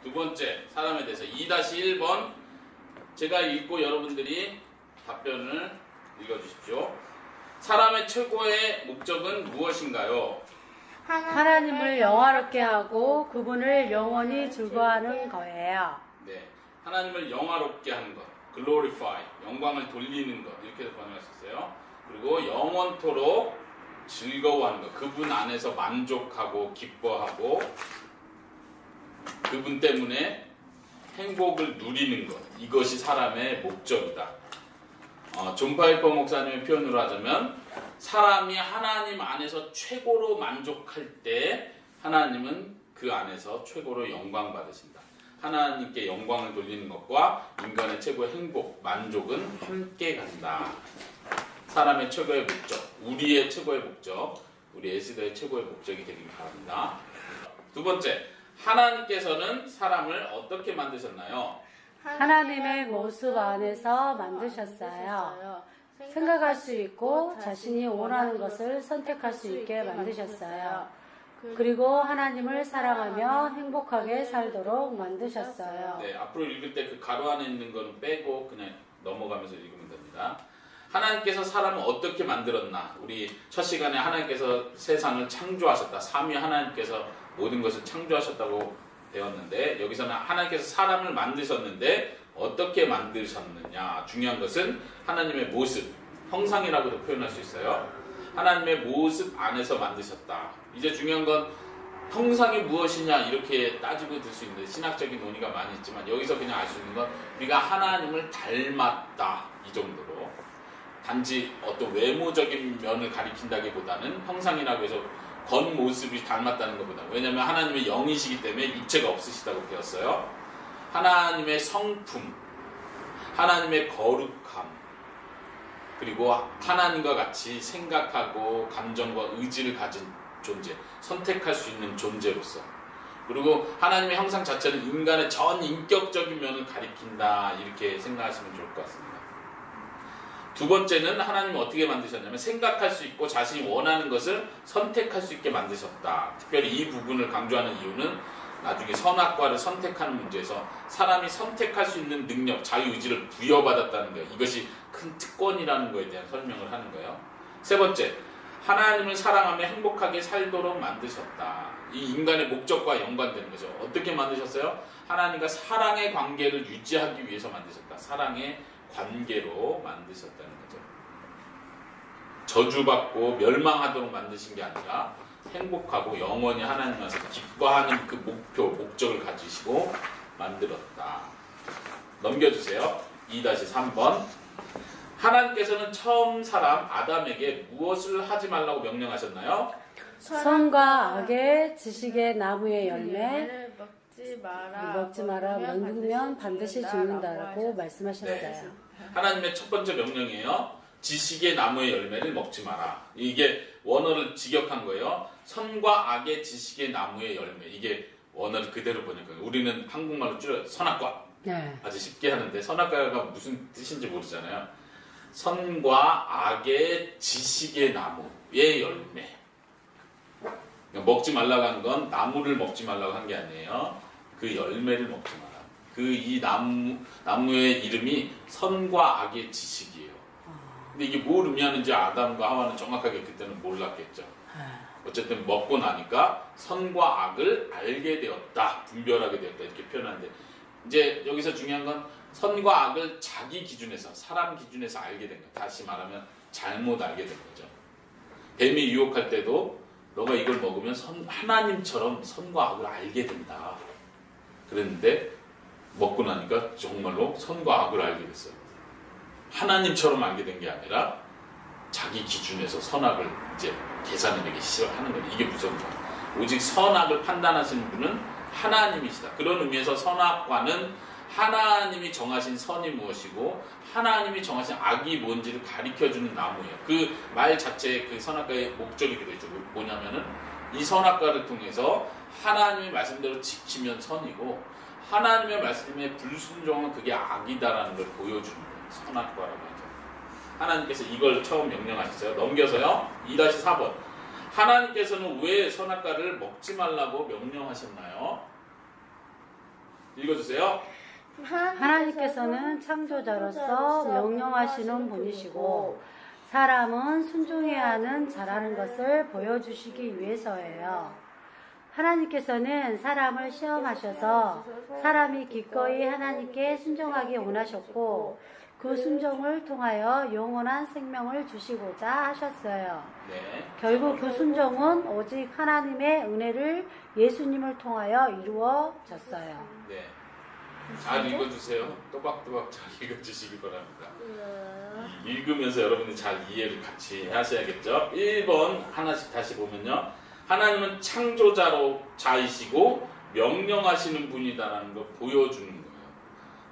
두 번째, 사람에 대해서 2-1번 제가 읽고 여러분들이 답변을 읽어주십시오. 사람의 최고의 목적은 무엇인가요? 하나님을 영화롭게 하고 그분을 영원히 즐거워하는 거예요. 네, 하나님을 영화롭게 하는 것, glorify, 영광을 돌리는 것, 이렇게 번역할 수 있어요. 그리고 영원토록 즐거워하는 것, 그분 안에서 만족하고 기뻐하고 그분 때문에 행복을 누리는 것, 이것이 사람의 목적이다. 존 파이퍼 목사님의 표현으로 하자면 사람이 하나님 안에서 최고로 만족할 때 하나님은 그 안에서 최고로 영광 받으신다. 하나님께 영광을 돌리는 것과 인간의 최고의 행복, 만족은 함께 간다. 사람의 최고의 목적, 우리의 최고의 목적, 우리 에스더의 최고의 목적이 되길 바랍니다. 두 번째, 하나님께서는 사람을 어떻게 만드셨나요? 하나님의 모습 안에서 만드셨어요. 생각할 수 있고 자신이 원하는 것을 선택할 수 있게 만드셨어요. 그리고 하나님을 사랑하며 행복하게 살도록 만드셨어요. 네, 앞으로 읽을 때 그 가로 안에 있는 거는 빼고 그냥 넘어가면서 읽으면 됩니다. 하나님께서 사람을 어떻게 만들었나? 우리 첫 시간에 하나님께서 세상을 창조하셨다. 삼위 하나님께서 모든 것을 창조하셨다고 배웠는데 여기서는 하나님께서 사람을 만드셨는데 어떻게 만드셨느냐? 중요한 것은 하나님의 모습, 형상이라고도 표현할 수 있어요. 하나님의 모습 안에서 만드셨다. 이제 중요한 건 형상이 무엇이냐 이렇게 따지고 들 수 있는데 신학적인 논의가 많이 있지만 여기서 그냥 알 수 있는 건 우리가 하나님을 닮았다 이 정도로 단지 어떤 외모적인 면을 가리킨다기보다는 형상이라고 해서 겉모습이 닮았다는 것보다 왜냐하면 하나님의 영이시기 때문에 육체가 없으시다고 배웠어요. 하나님의 성품, 하나님의 거룩함 그리고 하나님과 같이 생각하고 감정과 의지를 가진 존재, 선택할 수 있는 존재로서 그리고 하나님의 형상 자체는 인간의 전 인격적인 면을 가리킨다 이렇게 생각하시면 좋을 것 같습니다. 두 번째는 하나님이 어떻게 만드셨냐면 생각할 수 있고 자신이 원하는 것을 선택할 수 있게 만드셨다. 특별히 이 부분을 강조하는 이유는 나중에 선악과를 선택하는 문제에서 사람이 선택할 수 있는 능력, 자유의지를 부여받았다는 거예요. 이것이 큰 특권이라는 것에 대한 설명을 하는 거예요. 세 번째, 하나님을 사랑하며 행복하게 살도록 만드셨다. 이 인간의 목적과 연관되는 거죠. 어떻게 만드셨어요? 하나님과 사랑의 관계를 유지하기 위해서 만드셨다. 사랑의 관계로 만드셨다는 거죠. 저주받고 멸망하도록 만드신 게 아니라 행복하고 영원히 하나님 안에서 기뻐하는 그 목표, 목적을 가지시고 만들었다. 넘겨주세요. 2-3번. 하나님께서는 처음 사람 아담에게 무엇을 하지 말라고 명령하셨나요? 선과 악의 지식의 나무의 열매 먹지 마라. 먹으면 반드시 죽는다라고 말씀하셨어요. 네. 하나님의 첫 번째 명령이에요. 지식의 나무의 열매를 먹지 마라. 이게 원어를 직역한 거예요. 선과 악의 지식의 나무의 열매. 이게 원어를 그대로 번역한 거예요. 우리는 한국말로 줄여 선악과. 네. 아주 쉽게 하는데 선악과가 무슨 뜻인지 모르잖아요. 선과 악의 지식의 나무의 열매. 그러니까 먹지 말라고 한 건 나무를 먹지 말라고 한 게 아니에요. 그 열매를 먹지 마라. 그 이 나무의 이름이 선과 악의 지식이에요. 근데 이게 뭘 의미하는지 아담과 하와는 정확하게 그때는 몰랐겠죠. 어쨌든 먹고 나니까 선과 악을 알게 되었다. 분별하게 되었다. 이렇게 표현하는데 이제 여기서 중요한 건 선과 악을 자기 기준에서 사람 기준에서 알게 된 거예요. 다시 말하면 잘못 알게 된 거죠. 뱀이 유혹할 때도 너가 이걸 먹으면 하나님처럼 선과 악을 알게 된다. 그랬는데 먹고 나니까 정말로 선과 악을 알게 됐어요. 하나님처럼 알게 된 게 아니라 자기 기준에서 선악을 이제 계산해내기 시작하는 거예요. 이게 무섭다. 오직 선악을 판단하시는 분은 하나님이시다. 그런 의미에서 선악과는 하나님이 정하신 선이 무엇이고 하나님이 정하신 악이 뭔지를 가리켜주는 나무예요. 그 말 자체의 그 선악과의 목적이 되죠. 뭐냐면은 이 선악과를 통해서 하나님의 말씀대로 지키면 선이고 하나님의 말씀에 불순종은 그게 악이다라는 걸 보여주는 거예요. 선악과라고 하죠. 하나님께서 이걸 처음 명령하셨어요. 넘겨서요. 2-4번. 하나님께서는 왜 선악과를 먹지 말라고 명령하셨나요? 읽어주세요. 하나님께서는 창조자로서 명령하시는 분이시고 사람은 순종해야 하는 잘하는 것을 보여주시기 위해서예요. 하나님께서는 사람을 시험하셔서 사람이 기꺼이 하나님께 순종하기 원하셨고 그 순종을 통하여 영원한 생명을 주시고자 하셨어요. 네. 결국 그 순종은 오직 하나님의 은혜를 예수님을 통하여 이루어졌어요. 네. 잘 읽어주세요. 또박또박 잘 읽어주시기 바랍니다. 읽으면서 여러분이 잘 이해를 같이 하셔야겠죠. 1번 하나씩 다시 보면요. 하나님은 창조자로 자이시고 명령하시는 분이다라는 걸 보여주는 거예요.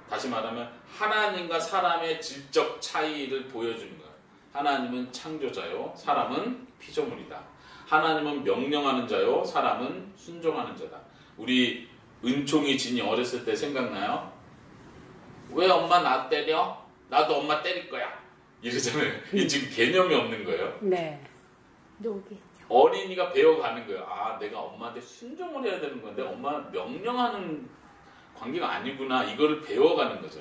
다시 말하면 하나님과 사람의 질적 차이를 보여주는 거예요. 하나님은 창조자요, 사람은 피조물이다. 하나님은 명령하는 자요, 사람은 순종하는 자다. 우리 은총이 진이 어렸을 때 생각나요? 왜 엄마 나 때려? 나도 엄마 때릴 거야. 이러잖아요. 이 지금 개념이 없는 거예요. 네. 어린이가 배워가는 거예요. 아, 내가 엄마한테 순종을 해야 되는 건데 엄마 명령하는 관계가 아니구나. 이거를 배워가는 거죠.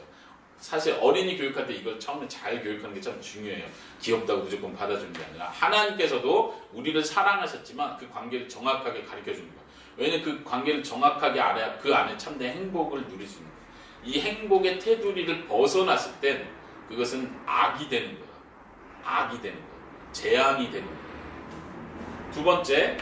사실 어린이 교육할 때 이걸 처음에 잘 교육하는 게 참 중요해요. 귀엽다고 무조건 받아주는 게 아니라 하나님께서도 우리를 사랑하셨지만 그 관계를 정확하게 가르쳐주는 거예요. 왜냐하면 그 관계를 정확하게 알아야 그 안에 참된 행복을 누릴 수 있는 거예요. 이 행복의 테두리를 벗어났을 땐 그것은 악이 되는 거예요. 악이 되는 거예요. 재앙이 되는 거예요. 두 번째,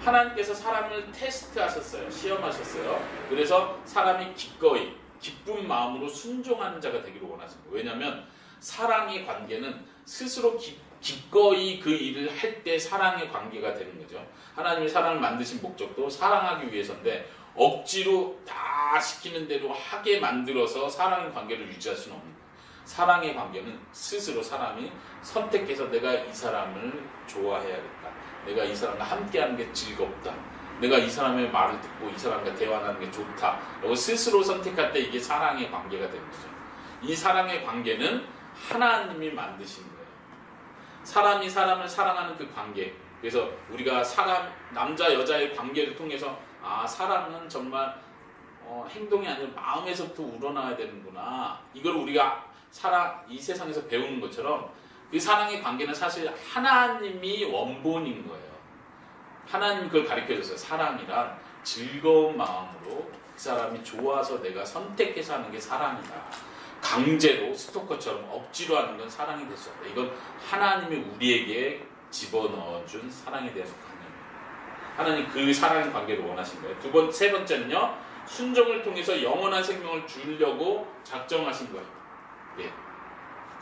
하나님께서 사람을 테스트하셨어요. 시험하셨어요. 그래서 사람이 기꺼이 기쁜 마음으로 순종하는 자가 되기를 원하신 거예요. 왜냐하면 사랑의 관계는 스스로 기꺼이 그 일을 할 때 사랑의 관계가 되는 거죠. 하나님이 사랑을 만드신 목적도 사랑하기 위해서인데 억지로 다 시키는 대로 하게 만들어서 사랑의 관계를 유지할 수는 없는 거예요. 사랑의 관계는 스스로 사람이 선택해서 내가 이 사람을 좋아해야겠다. 내가 이 사람과 함께하는 게 즐겁다. 내가 이 사람의 말을 듣고 이 사람과 대화하는 게 좋다. 라고 스스로 선택할 때 이게 사랑의 관계가 되는 거죠. 이 사랑의 관계는 하나님이 만드신 거예요. 사람이 사람을 사랑하는 그 관계. 그래서 우리가 사람, 남자, 여자의 관계를 통해서 아, 사랑은 정말 행동이 아니라 마음에서부터 우러나야 되는구나. 이걸 우리가 이 세상에서 배우는 것처럼 그 사랑의 관계는 사실 하나님이 원본인 거예요. 하나님이 그걸 가르쳐줬어요. 사랑이란 즐거운 마음으로 그 사람이 좋아서 내가 선택해서 하는 게 사랑이다. 강제로 스토커처럼 억지로 하는 건 사랑이 될 수 없다. 이건 하나님이 우리에게 집어넣어준 사랑에 대한 관념이에요. 하나님 그 사랑의 관계를 원하신 거예요. 세 번째는요. 순종을 통해서 영원한 생명을 주려고 작정하신 거예요. 예.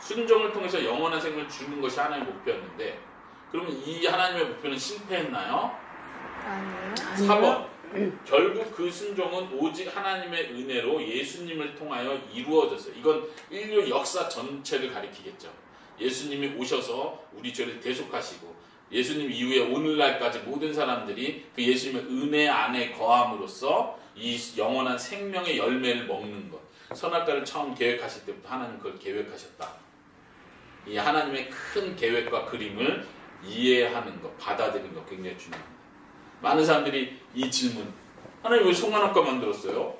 순종을 통해서 영원한 생명을 주는 것이 하나님의 목표였는데 그러면 이 하나님의 목표는 실패했나요? 아니요. 4번. 결국 그 순종은 오직 하나님의 은혜로 예수님을 통하여 이루어졌어요. 이건 인류 역사 전체를 가리키겠죠. 예수님이 오셔서 우리 죄를 대속하시고 예수님 이후에 오늘날까지 모든 사람들이 그 예수님의 은혜 안에 거함으로써 이 영원한 생명의 열매를 먹는 것. 선악과를 처음 계획하실 때부터 하나님 그걸 계획하셨다. 이 하나님의 큰 계획과 그림을 이해하는 것, 받아들이는 것 굉장히 중요합니다. 많은 사람들이 이 질문, 하나님 왜 송환학과 만들었어요?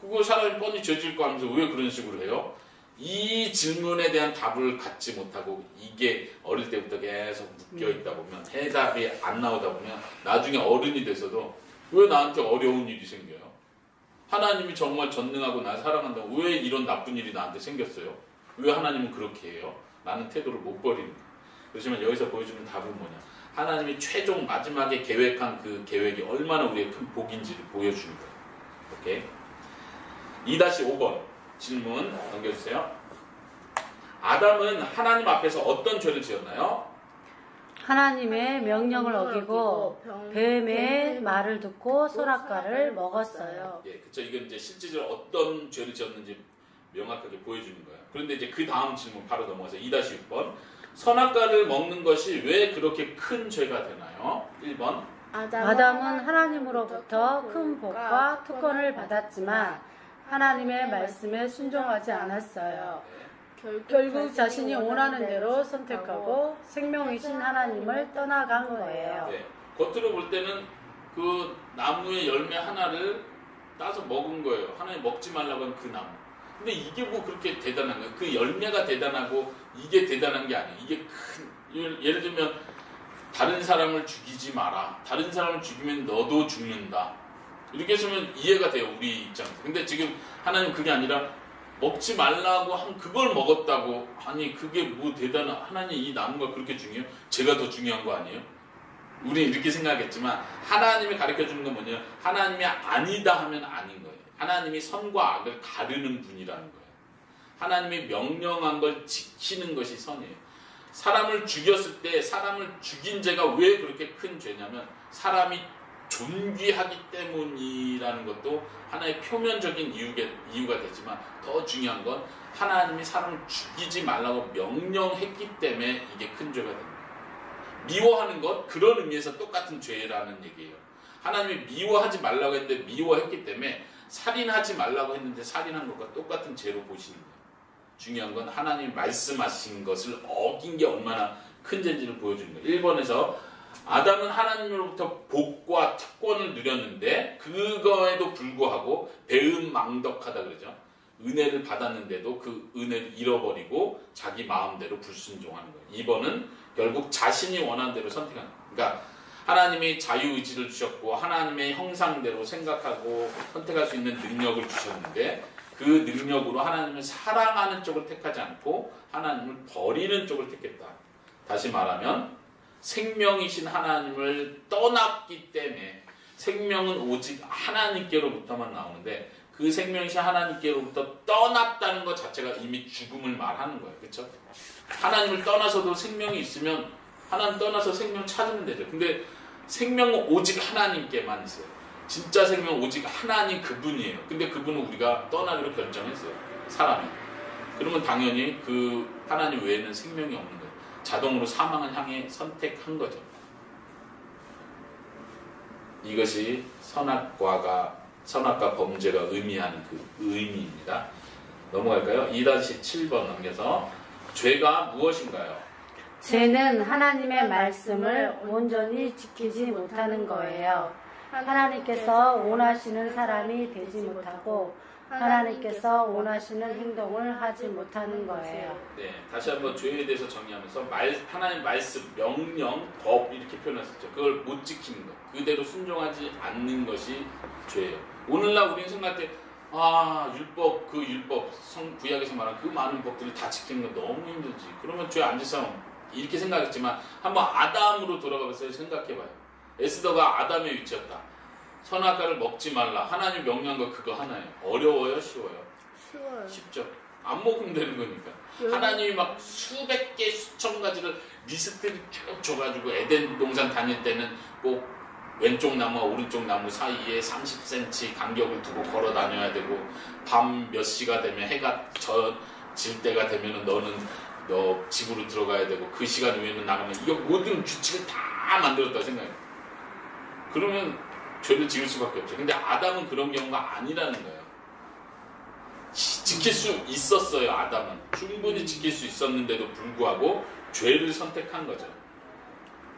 그거 사람이 뻔히 죄질 거 하면서 왜 그런 식으로 해요? 이 질문에 대한 답을 갖지 못하고 이게 어릴 때부터 계속 묶여있다 보면 해답이 안 나오다 보면 나중에 어른이 돼서도 왜 나한테 어려운 일이 생겨요? 하나님이 정말 전능하고 날 사랑한다고 왜 이런 나쁜 일이 나한테 생겼어요? 왜 하나님은 그렇게 해요? 라는 태도를 못 버리는 거예요. 그렇지만 여기서 보여주는 답은 뭐냐? 하나님이 최종 마지막에 계획한 그 계획이 얼마나 우리의 큰 복인지를 보여주는 거예요. 오케이? 2-5번 질문 넘겨주세요. 아담은 하나님 앞에서 어떤 죄를 지었나요? 하나님의 명령을 어기고 뱀의 말을 듣고 선악과를 먹었어요. 예, 그렇죠. 이건 이제 실질적으로 어떤 죄를 지었는지 명확하게 보여주는 거예요. 그런데 이제 그 다음 질문 바로 넘어가서 2-6번. 선악과를 먹는 것이 왜 그렇게 큰 죄가 되나요? 1번. 아담은 하나님으로부터 큰 복과 특권을 받았지만 하나님의 말씀에 순종하지 않았어요. 결국 자신이 원하는 대로 선택하고 생명이신 하나님을 떠나간 거예요. 네. 겉으로 볼 때는 그 나무의 열매 하나를 따서 먹은 거예요. 하나님 먹지 말라고 한 그 나무. 근데 이게 뭐 그렇게 대단한 거예요? 그 열매가 대단하고 이게 대단한 게 아니에요. 이게 예를 들면 다른 사람을 죽이지 마라. 다른 사람을 죽이면 너도 죽는다. 이렇게 했으면 이해가 돼요. 우리 입장에서. 근데 지금 하나님 그게 아니라 먹지 말라고 한 그걸 먹었다고. 아니 그게 뭐 대단한, 하나님 이 나무가 그렇게 중요해요? 제가 더 중요한 거 아니에요? 우리 이렇게 생각했지만 하나님이 가르쳐주는 건 뭐냐, 하나님이 아니다 하면 아닌 거예요. 하나님이 선과 악을 가르는 분이라는 거예요. 하나님이 명령한 걸 지키는 것이 선이에요. 사람을 죽였을 때 사람을 죽인 죄가 왜 그렇게 큰 죄냐면 사람이 존귀하기 때문이라는 것도 하나의 표면적인 이유가 되지만, 더 중요한 건 하나님이 사람을 죽이지 말라고 명령했기 때문에 이게 큰 죄가 됩니다. 미워하는 것, 그런 의미에서 똑같은 죄라는 얘기예요. 하나님이 미워하지 말라고 했는데 미워했기 때문에, 살인하지 말라고 했는데 살인한 것과 똑같은 죄로 보시는 거예요. 중요한 건 하나님이 말씀하신 것을 어긴 게 얼마나 큰 죄인지를 보여주는 거예요. 1번에서 아담은 하나님으로부터 복과 특권을 누렸는데 그거에도 불구하고 배은망덕하다 그러죠. 은혜를 받았는데도 그 은혜를 잃어버리고 자기 마음대로 불순종하는 거예요. 2번은 결국 자신이 원하는 대로 선택하는 거예요. 그러니까 하나님이 자유의지를 주셨고 하나님의 형상대로 생각하고 선택할 수 있는 능력을 주셨는데, 그 능력으로 하나님을 사랑하는 쪽을 택하지 않고 하나님을 버리는 쪽을 택했다. 다시 말하면 생명이신 하나님을 떠났기 때문에, 생명은 오직 하나님께로부터만 나오는데 그 생명이신 하나님께로부터 떠났다는 것 자체가 이미 죽음을 말하는 거예요. 그렇죠? 하나님을 떠나서도 생명이 있으면 하나님 떠나서 생명 찾으면 되죠. 근데 생명은 오직 하나님께만 있어요. 진짜 생명은 오직 하나님 그분이에요. 근데 그분은 우리가 떠나기로 결정했어요. 사람이. 그러면 당연히 그 하나님 외에는 생명이 없는 거예요. 자동으로 사망을 향해 선택한 거죠. 이것이 선악과 범죄가 의미하는 그 의미입니다. 넘어갈까요? 2-7번 넘겨서, 죄가 무엇인가요? 죄는 하나님의 말씀을 온전히 지키지 못하는 거예요. 하나님께서 원하시는 사람이 되지 못하고 하나님께서 원하시는 행동을 하지 못하는 거예요. 네, 다시 한번 죄에 대해서 정리하면서 하나님 말씀, 명령, 법 이렇게 표현했었죠. 그걸 못 지키는 것, 그대로 순종하지 않는 것이 죄예요. 오늘날 우리는 생각할 때 율법, 그 율법, 구약에서 말한 그 많은 법들을 다 지키는 거 너무 힘들지. 그러면 죄 안 짓어. 이렇게 생각했지만 한번 아담으로 돌아가서 생각해봐요. 에스더가 아담의 위치였다. 선악과를 먹지 말라. 하나님 명령한 거 그거 하나예요. 어려워요? 쉬워요? 쉬워요. 쉽죠. 안 먹으면 되는 거니까. 하나님이 막 수백 개, 수천 가지를 리스트를 쭉 줘가지고 에덴 동산 다닐 때는 꼭 왼쪽 나무와 오른쪽 나무 사이에 30cm 간격을 두고 걸어 다녀야 되고, 밤 몇 시가 되면 해가 질 때가 되면 너는 너 집으로 들어가야 되고, 그 시간 이후에는 나가면, 이거 모든 규칙을 다 만들었다고 생각해요. 그러면 죄를 지을 수밖에 없죠. 근데 아담은 그런 경우가 아니라는 거예요. 지킬 수 있었어요. 아담은 충분히 지킬 수 있었는데도 불구하고 죄를 선택한 거죠.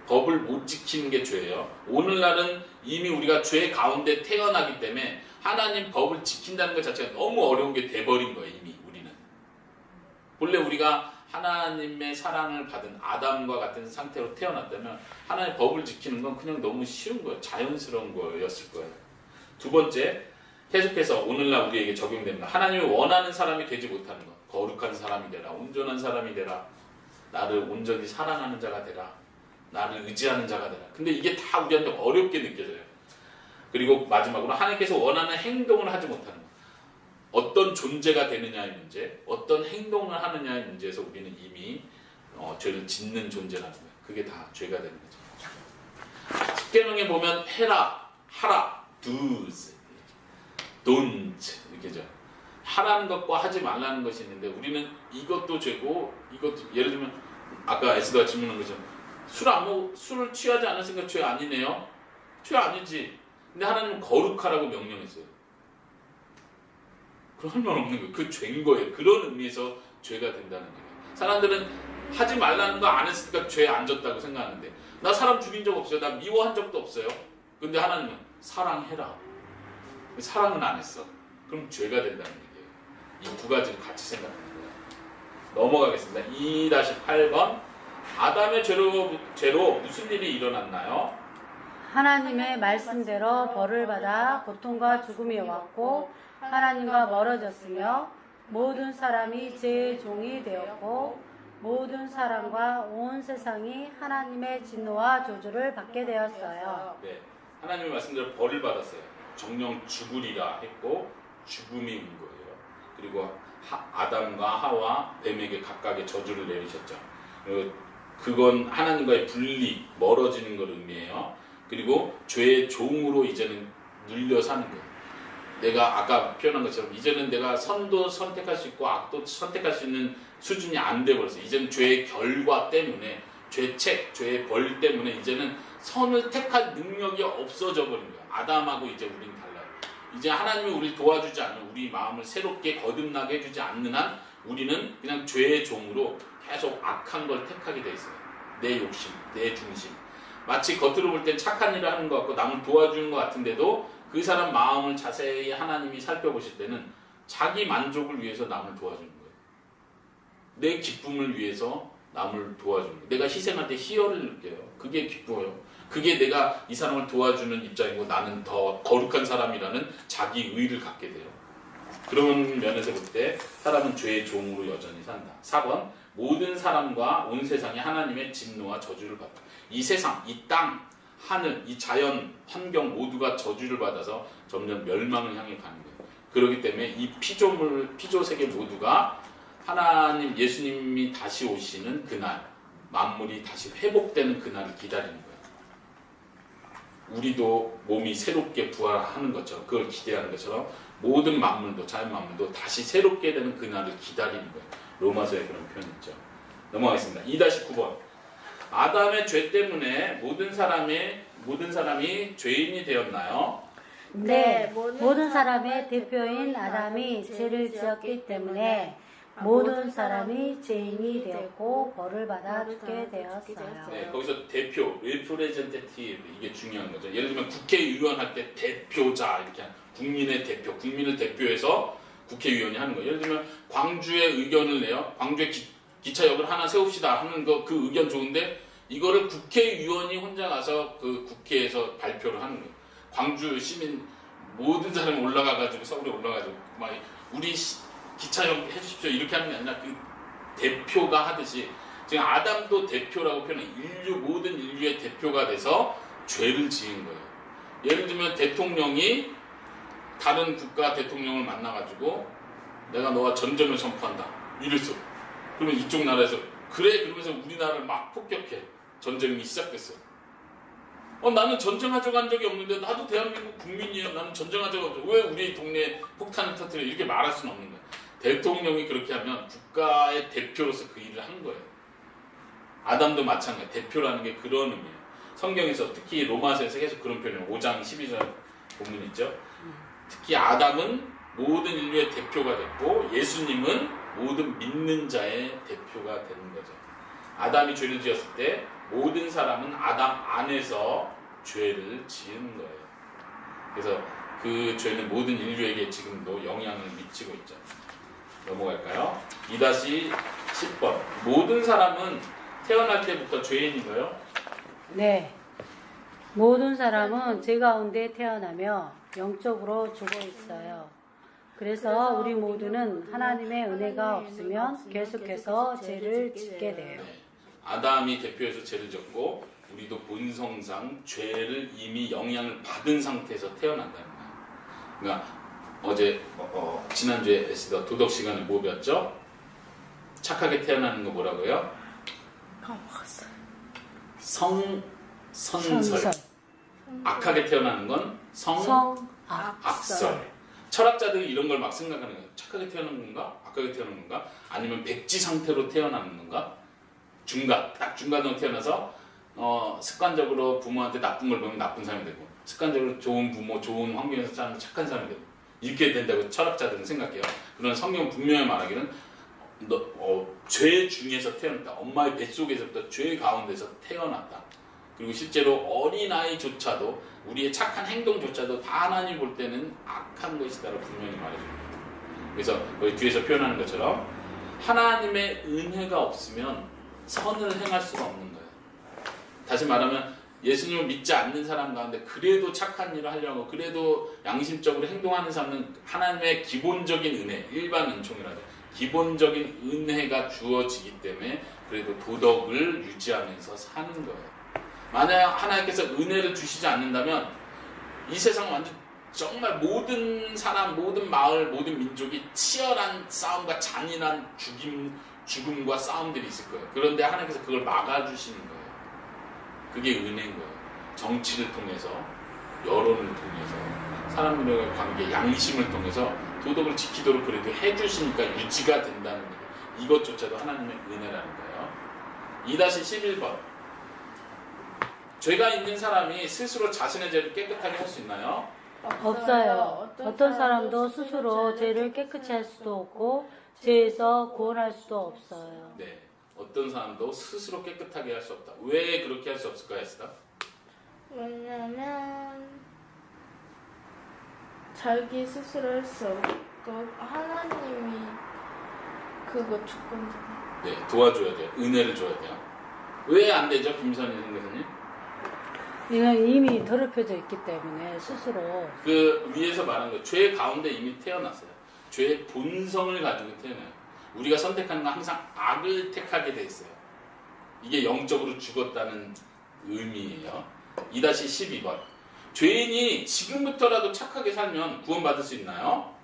법을 못 지키는 게 죄예요. 오늘날은 이미 우리가 죄 가운데 태어나기 때문에 하나님 법을 지킨다는 것 자체가 너무 어려운 게 돼버린 거예요. 이미 우리는. 본래 우리가 하나님의 사랑을 받은 아담과 같은 상태로 태어났다면 하나님의 법을 지키는 건 그냥 너무 쉬운 거예요. 자연스러운 거였을 거예요. 두 번째, 계속해서 오늘날 우리에게 적용됩니다. 하나님이 원하는 사람이 되지 못하는 것. 거룩한 사람이 되라. 온전한 사람이 되라. 나를 온전히 사랑하는 자가 되라. 나를 의지하는 자가 되라. 근데 이게 다 우리한테 어렵게 느껴져요. 그리고 마지막으로 하나님께서 원하는 행동을 하지 못하는 것. 어떤 존재가 되느냐의 문제, 어떤 행동을 하느냐의 문제에서 우리는 이미 죄를 짓는 존재라는 거예요. 그게 다 죄가 되는 거죠. 십계명에 보면 해라, 하라, do's, don't 이렇게죠. 하라는 것과 하지 말라는 것이 있는데 우리는 이것도 죄고, 이것도, 예를 들면 아까 에스더가 질문한 것처럼 술을 취하지 않았으니까 죄 아니네요. 죄 아니지. 근데 하나님은 거룩하라고 명령했어요. 그럼 할 말 없는 거예요. 그 죄인 거예요. 그런 의미에서 죄가 된다는 거예요. 사람들은 하지 말라는 거 안 했으니까 죄 안 졌다고 생각하는데, 나 사람 죽인 적 없어요. 나 미워한 적도 없어요. 근데 하나님은 사랑해라. 사랑은 안 했어. 그럼 죄가 된다는 얘기예요. 이 두 가지를 같이 생각하는 거예요. 넘어가겠습니다. 2-8번 아담의 죄로 무슨 일이 일어났나요? 하나님의 말씀대로 벌을 받아 고통과 죽음이 왔고 하나님과 멀어졌으며 모든 사람이 죄의 종이 되었고 모든 사람과 온 세상이 하나님의 진노와 저주를 받게 되었어요. 네, 하나님의 말씀대로 벌을 받았어요. 정령 죽으리라 했고 죽음이 온 거예요. 그리고 아담과 하와 뱀에게 각각의 저주를 내리셨죠. 그건 하나님과의 분리, 멀어지는 걸 의미해요. 그리고 죄의 종으로 이제는 눌려 사는 거예요. 내가 아까 표현한 것처럼 이제는 내가 선도 선택할 수 있고 악도 선택할 수 있는 수준이 안 돼버렸어요. 이제는 죄의 결과 때문에, 죄책, 죄의 벌 때문에 이제는 선을 택할 능력이 없어져 버린 거예요. 아담하고 이제 우린 달라요. 이제 하나님이 우리를 도와주지 않는, 우리 마음을 새롭게 거듭나게 해주지 않는 한 우리는 그냥 죄의 종으로 계속 악한 걸 택하게 돼 있어요. 내 욕심, 내 중심. 마치 겉으로 볼 땐 착한 일을 하는 것 같고 남을 도와주는 것 같은데도 그 사람 마음을 자세히 하나님이 살펴보실 때는 자기 만족을 위해서 남을 도와주는 거예요. 내 기쁨을 위해서 남을 도와주는 거예요. 내가 희생할 때 희열을 느껴요. 그게 기뻐요. 그게 내가 이 사람을 도와주는 입장이고 나는 더 거룩한 사람이라는 자기 의를 갖게 돼요. 그런 면에서 볼 때 사람은 죄의 종으로 여전히 산다. 4번 모든 사람과 온 세상이 하나님의 진노와 저주를 받다. 이 세상, 이 땅, 하늘, 이 자연, 환경 모두가 저주를 받아서 점점 멸망을 향해 가는 거예요. 그렇기 때문에 이 피조 세계 모두가 하나님, 예수님이 다시 오시는 그날, 만물이 다시 회복되는 그날을 기다리는 거예요. 우리도 몸이 새롭게 부활하는 것처럼, 그걸 기대하는 것처럼 모든 만물도, 자연 만물도 다시 새롭게 되는 그날을 기다리는 거예요. 로마서에 그런 표현이 있죠. 넘어가겠습니다. 2-9번 아담의 죄 때문에 모든 사람이 죄인이 되었나요? 네, 모든 사람의 대표인 아담이 죄를 지었기 때문에 모든 사람이 죄인이 되었고 벌을 받아 죽게 되었어요. 네, 거기서 대표, representative 이게 중요한 거죠. 예를 들면 국회의원 할 때 대표자 이렇게 하는 국민의 대표, 국민을 대표해서 국회의원이 하는 거예요. 예를 들면 광주에 의견을 내요. 광주에 기차역을 하나 세웁시다 하는 거 그 의견 좋은데 이거를 국회의원이 혼자 가서 그 국회에서 발표를 하는 거예요. 광주 시민 모든 사람이 올라가가지고 서울에 올라가가지고 막 우리 기차역 해주십시오 이렇게 하는 게 아니라 그 대표가 하듯이 지금 아담도 대표라고 표현해 모든 인류의 대표가 돼서 죄를 지은 거예요. 예를 들면 대통령이 다른 국가 대통령을 만나가지고 내가 너와 전쟁을 선포한다 이랬어. 그러면 이쪽 나라에서 그래 그러면서 우리나라를 막 폭격해. 전쟁이 시작됐어. 나는 전쟁하자고 한 적이 없는데 나도 대한민국 국민이에요. 나는 전쟁하자고 하죠. 왜 우리 동네에 폭탄을 터뜨려 이렇게 말할 수는 없는 거야. 대통령이 그렇게 하면 국가의 대표로서 그 일을 한 거예요. 아담도 마찬가지. 대표라는 게 그런 의미예요. 성경에서 특히 로마서에서 계속 그런 표현을 5장 12절 본문 있죠. 특히 아담은 모든 인류의 대표가 됐고 예수님은 모든 믿는 자의 대표가 되는 거죠. 아담이 죄를 지었을 때 모든 사람은 아담 안에서 죄를 지은 거예요. 그래서 그 죄는 모든 인류에게 지금도 영향을 미치고 있죠. 넘어갈까요? 2-10번 모든 사람은 태어날 때부터 죄인인가요? 네. 모든 사람은 죄 가운데 태어나며 영적으로 죽어 있어요. 그래서 우리 모두는 하나님의 은혜가 없으면 계속해서 죄를 짓게 돼요. 네. 아담이 대표해서 죄를 졌고 우리도 본성상 죄를 이미 영향을 받은 상태에서 태어난다는 거예요. 그러니까 어제 지난주에 에스더 도덕 시간에 뭐 배웠죠? 착하게 태어나는 거 뭐라고요? 까먹었어요. 선설. 악하게 태어나는 건 악설. 철학자들이 이런 걸 막 생각하는 거예요. 착하게 태어난 건가? 악하게 태어난 건가? 아니면 백지 상태로 태어나는 건가? 딱 중간으로 태어나서 습관적으로 부모한테 나쁜 걸 보면 나쁜 사람이 되고 습관적으로 좋은 부모, 좋은 환경에서 자라면 착한 사람이 되고 이렇게 된다고 철학자들은 생각해요. 그러나 성경은 분명히 말하기는 죄 중에서 태어났다. 엄마의 뱃속에서부터 죄 가운데서 태어났다. 그리고 실제로 어린아이조차도 우리의 착한 행동조차도 다 하나님 볼 때는 악한 것이다라고 분명히 말해줍니다. 그래서 거기 뒤에서 표현하는 것처럼 하나님의 은혜가 없으면 선을 행할 수가 없는 거예요. 다시 말하면 예수님을 믿지 않는 사람 가운데 그래도 착한 일을 하려고 그래도 양심적으로 행동하는 사람은 하나님의 기본적인 은혜, 일반 은총이라죠. 기본적인 은혜가 주어지기 때문에 그래도 도덕을 유지하면서 사는 거예요. 만약 하나님께서 은혜를 주시지 않는다면 이 세상 완전 정말 모든 사람, 모든 마을, 모든 민족이 치열한 싸움과 잔인한 죽음과 싸움들이 있을 거예요. 그런데 하나님께서 그걸 막아주시는 거예요. 그게 은혜인 거예요. 정치를 통해서, 여론을 통해서, 사람들과의 관계, 양심을 통해서 도덕을 지키도록 그래도 해주시니까 유지가 된다는 거예요. 이것조차도 하나님의 은혜라는 거예요. 2-11번. 죄가 있는 사람이 스스로 자신의 죄를 깨끗하게 할 수 있나요? 없어요. 어떤 사람도 스스로 죄를 깨끗이 할 수도 없고 죄에서 구원할 수도 없어요. 네, 어떤 사람도 스스로 깨끗하게 할 수 없다. 왜 그렇게 할 수 없을까 했어? 왜냐면 자기 스스로 할 수 없고 하나님이 그거 주권자. 네, 도와줘야 돼요. 은혜를 줘야 돼요. 왜 안 되죠, 김선희 선생님? 이건 이미 더럽혀져 있기 때문에 스스로 그 위에서 말한 거, 죄 가운데 이미 태어났어요. 죄의 본성을 가지고 태어나요. 우리가 선택하는 건 항상 악을 택하게 돼 있어요. 이게 영적으로 죽었다는 의미예요. 2-12번. 죄인이 지금부터라도 착하게 살면 구원받을 수 있나요?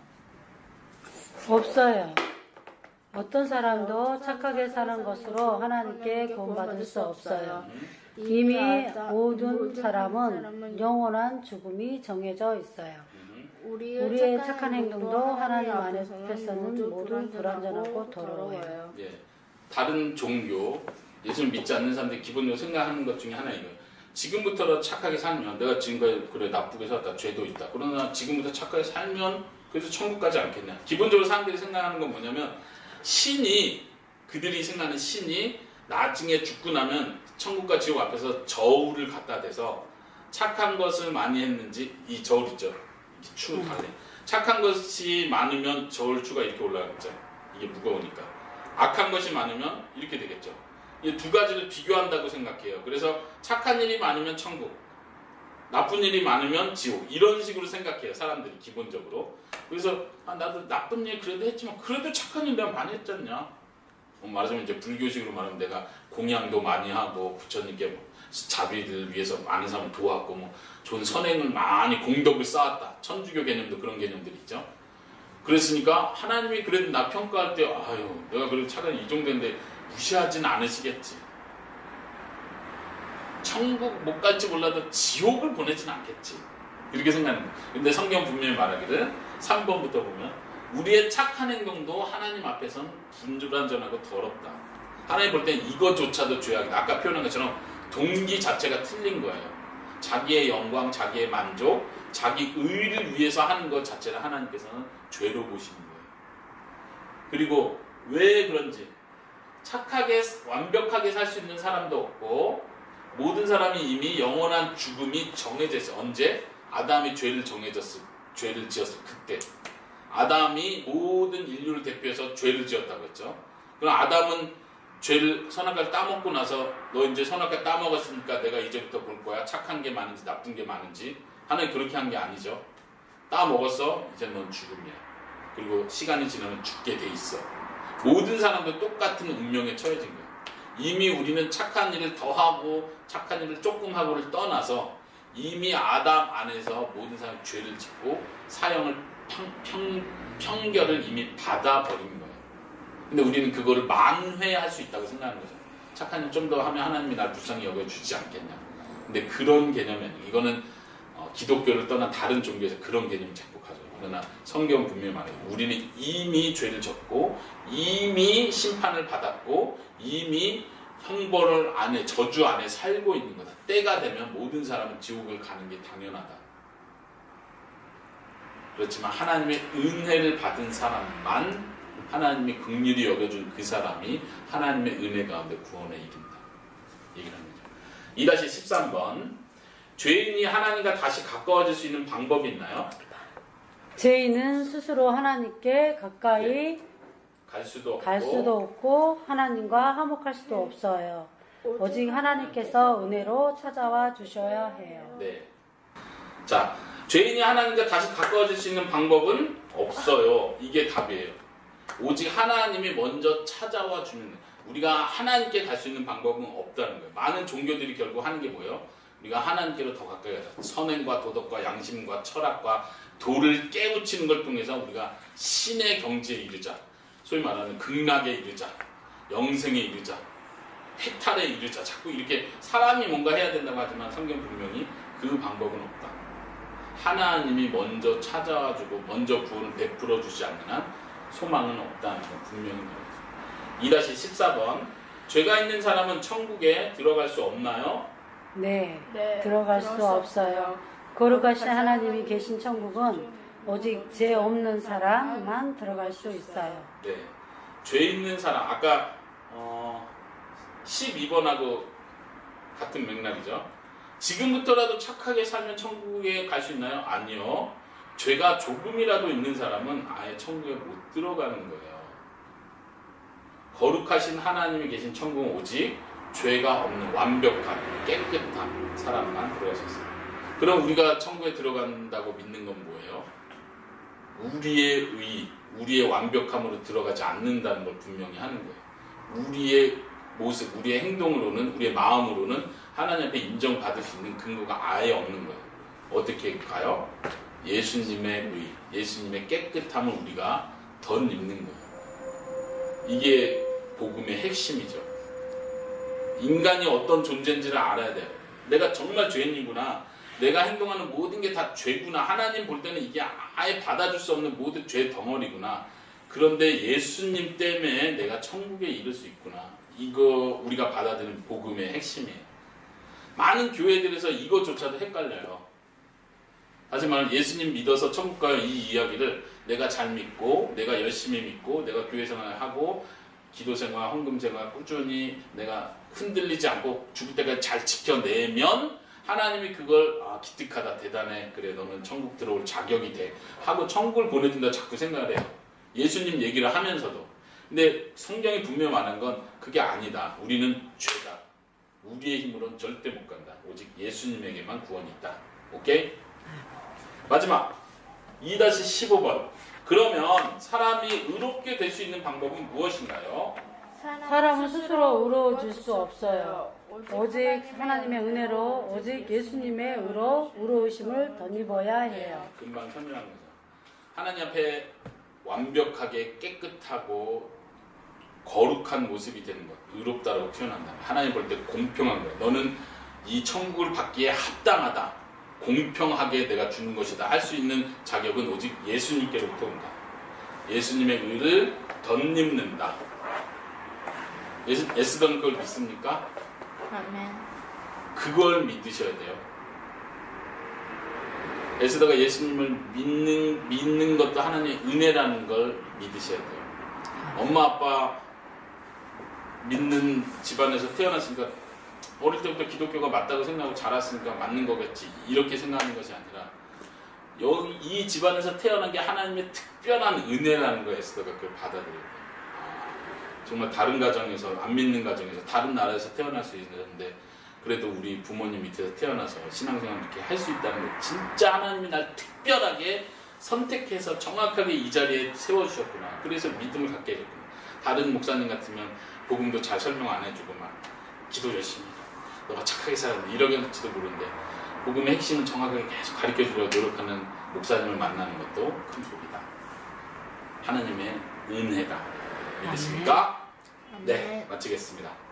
없어요. 어떤 사람도 착하게 사는 것으로 하나님께 구원받을 수 없어요. 이미 모든 사람은 영원한 죽음이 정해져 있어요. 우리의 착한 행동도 하나님 앞에서는 모두 불완전하고 더러워요. 예, 다른 종교, 예수를 믿지 않는 사람들이 기본적으로 생각하는 것 중에 하나예요. 지금부터라도 착하게 살면, 내가 지금까지 그래 나쁘게 살았다, 죄도 있다. 그러나 지금부터 착하게 살면 그래서 천국 가지 않겠냐. 기본적으로 사람들이 생각하는 건 뭐냐면, 그들이 생각하는 신이 나중에 죽고 나면 천국과 지옥 앞에서 저울을 갖다 대서 착한 것을 많이 했는지, 이 저울 있죠, 추 달래. 착한 것이 많으면 저울추가 이렇게 올라가겠죠. 이게 무거우니까. 악한 것이 많으면 이렇게 되겠죠. 이 두 가지를 비교한다고 생각해요. 그래서 착한 일이 많으면 천국, 나쁜 일이 많으면 지옥, 이런 식으로 생각해요, 사람들이 기본적으로. 그래서 나도 나쁜 일 그래도 했지만 그래도 착한 일 내가 많이 했잖냐. 말하자면 이제 불교식으로 말하면 내가 공양도 많이 하고 부처님께 뭐 자비를 위해서 많은 사람을 도왔고 뭐 좋은 선행을 많이 공덕을 쌓았다. 천주교 개념도 그런 개념들이 있죠. 그랬으니까 하나님이 그래도 나 평가할 때 아유 내가 그래도 차라리 이 정도인데 무시하진 않으시겠지. 천국 못 갈지 몰라도 지옥을 보내진 않겠지. 이렇게 생각하는 거예요. 근데 성경 분명히 말하기를 3번부터 보면 우리의 착한 행동도 하나님 앞에선 불완전하고 더럽다. 하나님 볼 땐 이것조차도 죄악이다. 아까 표현한 것처럼 동기 자체가 틀린 거예요. 자기의 영광, 자기의 만족, 자기 의를 위해서 하는 것 자체를 하나님께서는 죄로 보시는 거예요. 그리고 왜 그런지 착하게 완벽하게 살 수 있는 사람도 없고 모든 사람이 이미 영원한 죽음이 정해져 있어요. 언제? 아담이 죄를 지었을 그때. 아담이 모든 인류를 대표해서 죄를 지었다고 했죠. 그럼 아담은 선악과를 따먹고 나서 너 이제 선악과 따먹었으니까 내가 이제부터 볼 거야. 착한 게 많은지 나쁜 게 많은지. 하나님 그렇게 한 게 아니죠. 따먹었어. 이제 넌 죽음이야. 그리고 시간이 지나면 죽게 돼 있어. 모든 사람도 똑같은 운명에 처해진 거예요. 이미 우리는 착한 일을 더하고 착한 일을 조금 하고를 떠나서 이미 아담 안에서 모든 사람이 죄를 짓고 사형을 평결을 이미 받아버린 거예요. 근데 우리는 그거를 만회할 수 있다고 생각하는 거죠. 착한 일 좀 더 하면 하나님이 날 불쌍히 여겨주지 않겠냐. 근데 그런 개념이 이거는 기독교를 떠난 다른 종교에서 그런 개념을 자꾸 가져요. 그러나 성경은 분명히 말해요. 우리는 이미 죄를 졌고 이미 심판을 받았고 이미 형벌을 안에 저주 안에 살고 있는 거다. 때가 되면 모든 사람은 지옥을 가는 게 당연하다. 그렇지만 하나님의 은혜를 받은 사람만 하나님이 긍휼히 여겨준 그 사람이 하나님의 은혜 가운데 구원에 이른다. 얘기를 합니다. 2-13번. 죄인이 하나님과 다시 가까워질 수 있는 방법이 있나요? 죄인은 스스로 하나님께 가까이 갈 수도 갈 수도 없고 하나님과 화목할 수도 없어요. 오직 하나님께서 은혜로 찾아와 주셔야 해요. 네. 자, 죄인이 하나님과 다시 가까워질 수 있는 방법은 없어요. 이게 답이에요. 오직 하나님이 먼저 찾아와 주는, 우리가 하나님께 갈 수 있는 방법은 없다는 거예요. 많은 종교들이 결국 하는 게 뭐예요? 우리가 하나님께로 더 가까이 가자. 선행과 도덕과 양심과 철학과 도를 깨우치는 걸 통해서 우리가 신의 경지에 이르자. 소위 말하는 극락에 이르자. 영생에 이르자. 해탈에 이르자. 자꾸 이렇게 사람이 뭔가 해야 된다고 하지만 성경 분명히 그 방법은 없다. 하나님이 먼저 찾아와주고 먼저 구원을 베풀어 주지 않는 한 소망은 없다는 건 분명히 말합니다. 2-14번. 죄가 있는 사람은 천국에 들어갈 수 없나요? 네, 들어갈 수 없어요. 거룩하신 하나님이 계신 천국은 오직 죄 없는 사람만 들어갈 수 있어요. 네, 죄 있는 사람. 아까 12번하고 같은 맥락이죠. 지금부터라도 착하게 살면 천국에 갈 수 있나요? 아니요. 죄가 조금이라도 있는 사람은 아예 천국에 못 들어가는 거예요. 거룩하신 하나님이 계신 천국은 오직 죄가 없는 완벽한 깨끗한 사람만 들어갈 수 있어요. 그럼 우리가 천국에 들어간다고 믿는 건 뭐예요? 우리의 의, 우리의 완벽함으로 들어가지 않는다는 걸 분명히 하는 거예요. 우리의 모습, 우리의 행동으로는, 우리의 마음으로는 하나님 앞에 인정받을 수 있는 근거가 아예 없는 거예요. 어떻게 가요? 예수님의 의, 예수님의 깨끗함을 우리가 덧입는 거예요. 이게 복음의 핵심이죠. 인간이 어떤 존재인지를 알아야 돼요. 내가 정말 죄인이구나. 내가 행동하는 모든 게 다 죄구나. 하나님 볼 때는 이게 아예 받아줄 수 없는 모든 죄 덩어리구나. 그런데 예수님 때문에 내가 천국에 이를 수 있구나. 이거 우리가 받아들이는 복음의 핵심이에요. 많은 교회들에서 이것조차도 헷갈려요. 다시 말하면 예수님 믿어서 천국 가요 이 이야기를 내가 잘 믿고 내가 열심히 믿고 내가 교회 생활을 하고 기도 생활, 헌금 생활 꾸준히 내가 흔들리지 않고 죽을 때까지 잘 지켜내면 하나님이 그걸 기특하다, 대단해, 그래 너는 천국 들어올 자격이 돼 하고 천국을 보내준다 자꾸 생각을 해요. 예수님 얘기를 하면서도. 근데 성경이 분명히 말한 건 그게 아니다. 우리는 죄다. 우리의 힘으로는 절대 못 간다. 오직 예수님에게만 구원이 있다. 오케이? 마지막 2-15번. 그러면 사람이 의롭게 될 수 있는 방법은 무엇인가요? 사람은 스스로 의로워질 수 없어요. 오직 하나님의 은혜로, 오직 예수님의 의로 의로우심을 덧입어야 해요. 금방 설명한 거죠. 하나님 앞에 완벽하게 깨끗하고 거룩한 모습이 되는 것, 의롭다라고 표현한다. 하나님 볼 때 공평한 거예요. 너는 이 천국을 받기에 합당하다, 공평하게 내가 주는 것이다 할 수 있는 자격은 오직 예수님께로부터 온다. 예수님의 의를 덧입는다. 에스더는 그걸 믿습니까? 아멘. 그걸 믿으셔야 돼요. 에스더가 예수님을 믿는 것도 하나님의 은혜라는 걸 믿으셔야 돼요. 엄마 아빠 믿는 집안에서 태어났으니까 어릴 때부터 기독교가 맞다고 생각하고 자랐으니까 맞는 거겠지 이렇게 생각하는 것이 아니라 여기 이 집안에서 태어난 게 하나님의 특별한 은혜라는 거에 에스더가 그걸 받아들여야 돼요. 정말 다른 가정에서 안 믿는 가정에서 다른 나라에서 태어날 수 있는데 그래도 우리 부모님 밑에서 태어나서 신앙생활 이렇게 할 수 있다는 거 진짜 하나님이 날 특별하게 선택해서 정확하게 이 자리에 세워주셨구나. 그래서 믿음을 갖게 해줬구나. 다른 목사님 같으면 복음도 잘 설명 안 해주고 막 기도 열심히 너가 착하게 살았네 이러겠지도 모르는데 복음의 핵심을 정확하게 계속 가르쳐주려고 노력하는 목사님을 만나는 것도 큰 복이다. 하나님의 은혜다. 믿으십니까? 네, 마치겠습니다.